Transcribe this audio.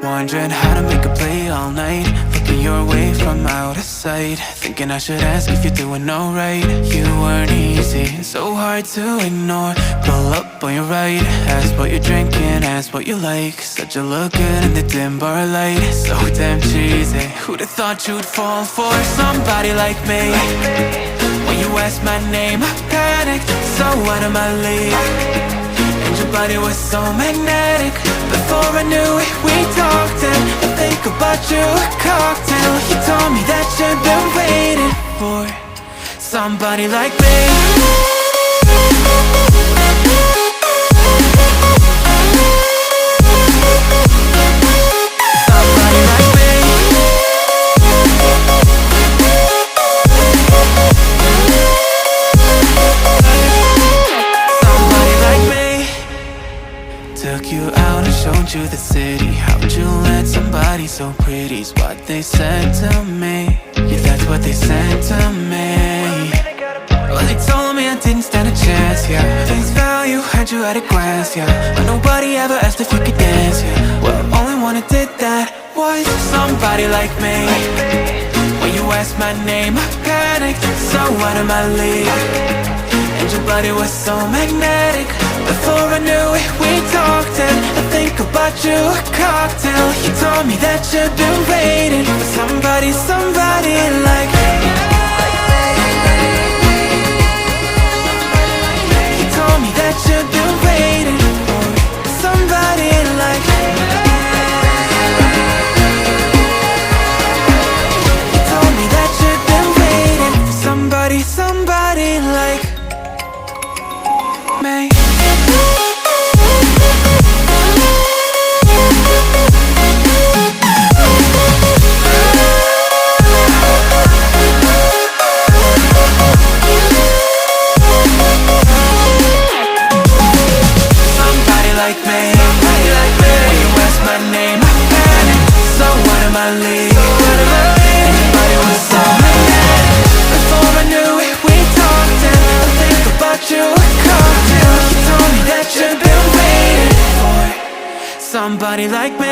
Wondering how to make a play all night, looking your way from out of sight, thinking I should ask if you're doing alright. You weren't easy, so hard to ignore. Pull up on your right, ask what you're drinking, ask what you like. Said you look good in the dim bar light, so damn cheesy. Who'd have thought you'd fall for somebody like me? When you asked my name, I panicked, so out of my league. And your body was so magnetic. Before I knew it, we talked, and I think about you a cocktail. You told me that you've been waiting for somebody like me. Somebody like me. Somebody like me. Took you out and showed you the city. How'd you let somebody so pretty's what they said to me? Yeah, that's what they said to me. Well, they told me I didn't stand a chance, yeah. Face value, had you at a glance, yeah. But nobody ever asked if you could dance, yeah. Well, only one who did that was somebody like me. When you asked my name, I panicked, so out of my league. And your body was so magnetic. Before I knew it, we talked, and I think about you a cocktail. You told me that you've been waiting for somebody, somebody like me. You told me that you've been waiting for somebody like me. You told me that you've been waiting for somebody, somebody like me. Somebody like me.